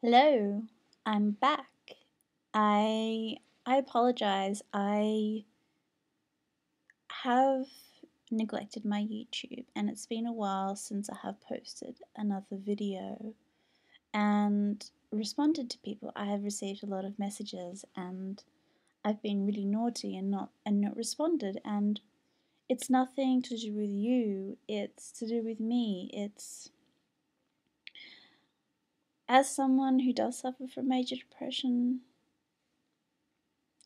Hello, I'm back. I apologize. I have neglected my YouTube and it's been a while since I have posted another video and responded to people. I have received a lot of messages and I've been really naughty and not responded, and it's nothing to do with you. It's to do with me. It's as someone who does suffer from major depression,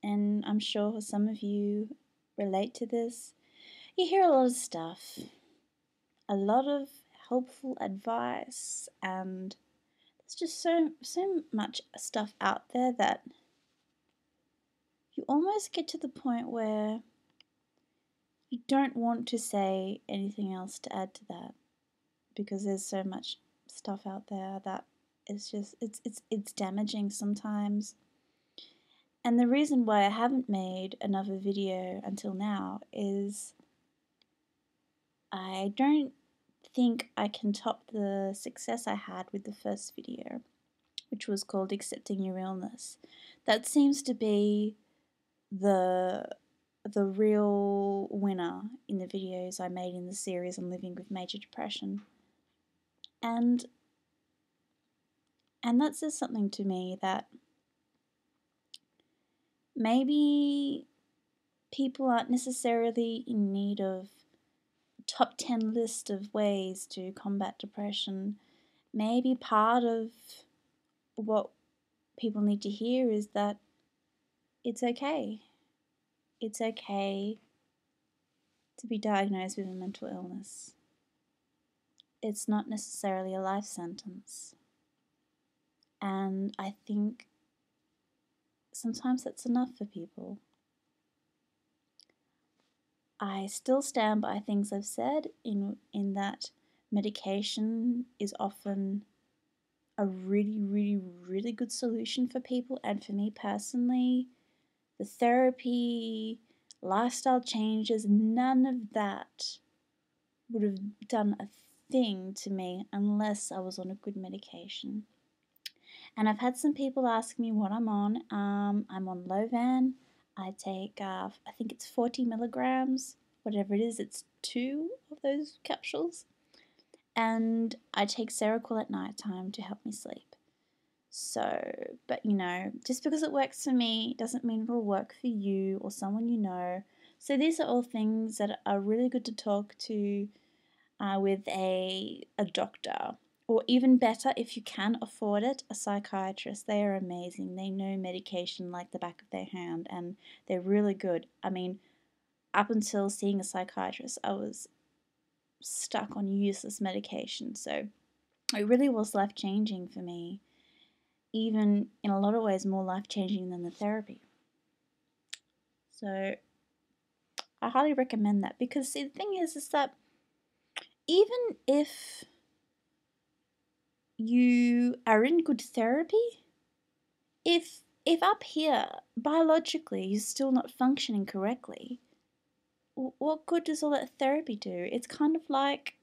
and I'm sure some of you relate to this. You hear a lot of stuff, a lot of helpful advice, and there's just so much stuff out there that you almost get to the point where you don't want to say anything else to add to that, because there's so much stuff out there that it's damaging sometimes. And the reason why I haven't made another video until now is I don't think I can top the success I had with the first video, which was called Accepting Your Illness. That seems to be the real winner in the videos I made in the series on living with major depression. And that says something to me, that maybe people aren't necessarily in need of a top 10 list of ways to combat depression. Maybe part of what people need to hear is that it's okay. It's okay to be diagnosed with a mental illness. It's not necessarily a life sentence. And I think sometimes that's enough for people. I still stand by things I've said in that medication is often a really good solution for people, and for me personally, the therapy, lifestyle changes, none of that would have done a thing to me unless I was on a good medication. And I've had some people ask me what I'm on. I'm on Lovan. I take, I think it's 40 milligrams, whatever it is, it's 2 of those capsules. And I take Seroquel at night time to help me sleep. So, but just because it works for me doesn't mean it'll work for you or someone you know. So these are all things that are really good to talk to with a doctor, or even better, if you can afford it, a psychiatrist. They are amazing. They know medication like the back of their hand, and they're really good. I mean, up until seeing a psychiatrist, I was stuck on useless medication, so it really was life-changing for me, even in a lot of ways more life-changing than the therapy. So I highly recommend that, because see, the thing is that even if you are in good therapy, if up here biologically you're still not functioning correctly, what good does all that therapy do? It's kind of like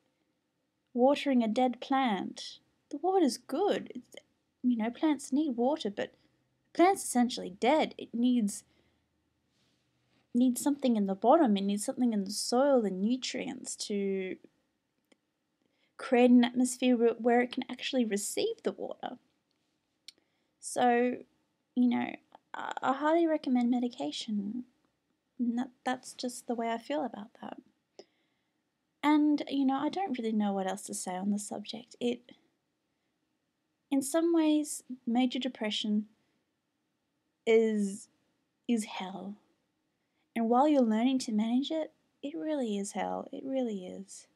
watering a dead plant. The water's good. Plants need water, but plant's essentially dead. It needs something in the bottom. It needs something in the soil, the nutrients, to create an atmosphere where it can actually receive the water. So, I highly recommend medication. That's just the way I feel about that. And, I don't really know what else to say on the subject. In some ways, major depression is hell. And while you're learning to manage it, it really is hell. It really is.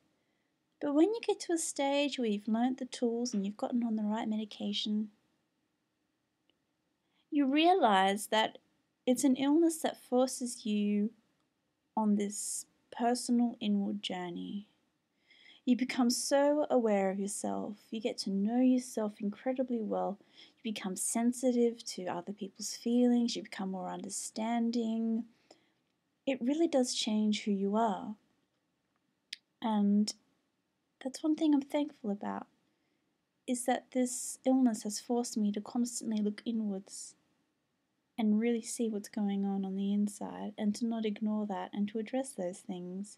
But when you get to a stage where you've learnt the tools and you've gotten on the right medication, you realize that it's an illness that forces you on this personal inward journey. You become so aware of yourself. You get to know yourself incredibly well. You become sensitive to other people's feelings. You become more understanding. It really does change who you are. And that's one thing I'm thankful about, is that this illness has forced me to constantly look inwards and really see what's going on the inside, and to not ignore that and to address those things.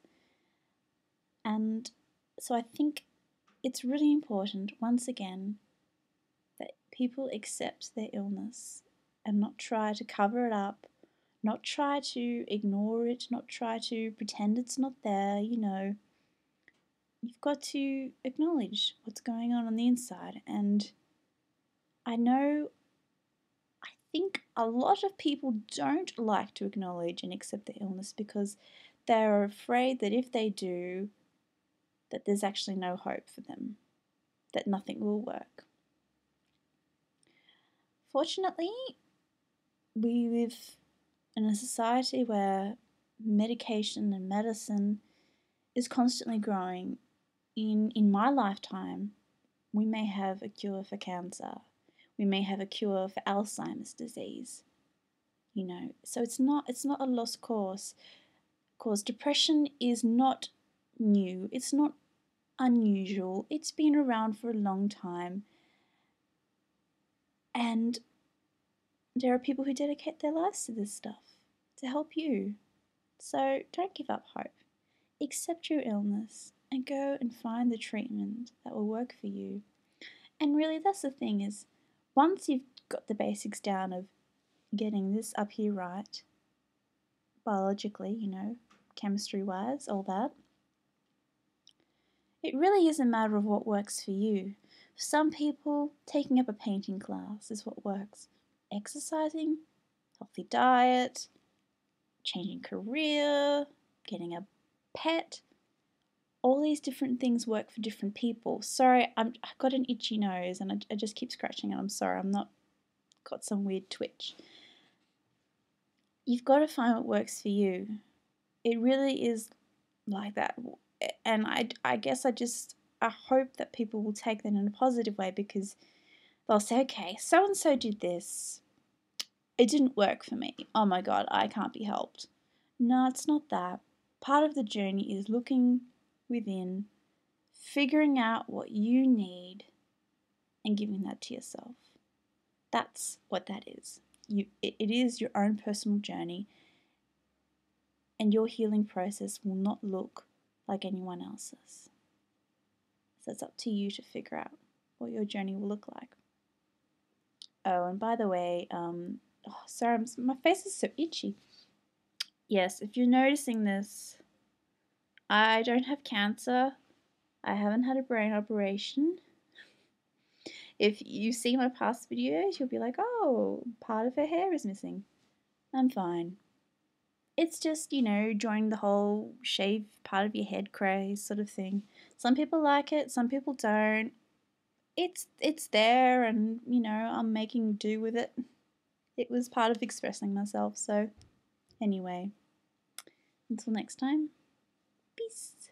And so I think it's really important, once again, that people accept their illness and not try to cover it up, not try to ignore it, not try to pretend it's not there. You've got to acknowledge what's going on the inside. And I think a lot of people don't like to acknowledge and accept their illness because they're afraid that if they do, that there's actually no hope for them, that nothing will work. Fortunately, we live in a society where medication and medicine is constantly growing. In my lifetime, we may have a cure for cancer. We may have a cure for Alzheimer's disease. So it's not a lost cause. Depression is not new. It's not unusual. It's been around for a long time. And there are people who dedicate their lives to this stuff to help you. So don't give up hope. Accept your illness and go and find the treatment that will work for you. And really, that's the thing, is once you've got the basics down of getting this up here right, biologically, chemistry-wise, all that, it really is a matter of what works for you. For some people, taking up a painting class is what works. Exercising, healthy diet, changing career, getting a pet, all these different things work for different people. Sorry, I've got an itchy nose and I just keep scratching it. I'm sorry, I'm not got some weird twitch. You've got to find what works for you. It really is like that. And I guess I hope that people will take that in a positive way, because they'll say, okay, so and so did this. It didn't work for me. Oh my God, I can't be helped. No, it's not that. Part of the journey is looking within, figuring out what you need, and giving that to yourself. That's what that is. It is your own personal journey, and your healing process will not look like anyone else's. So it's up to you to figure out what your journey will look like. Oh, and by the way, sorry, my face is so itchy. Yes, if you're noticing this, I don't have cancer. I haven't had a brain operation. If you see my past videos, you'll be like, oh, part of her hair is missing. I'm fine. It's just, joining the whole shave part of your head craze sort of thing. Some people like it, some people don't. It's there, and, I'm making do with it. It was part of expressing myself, so anyway. Until next time, peace.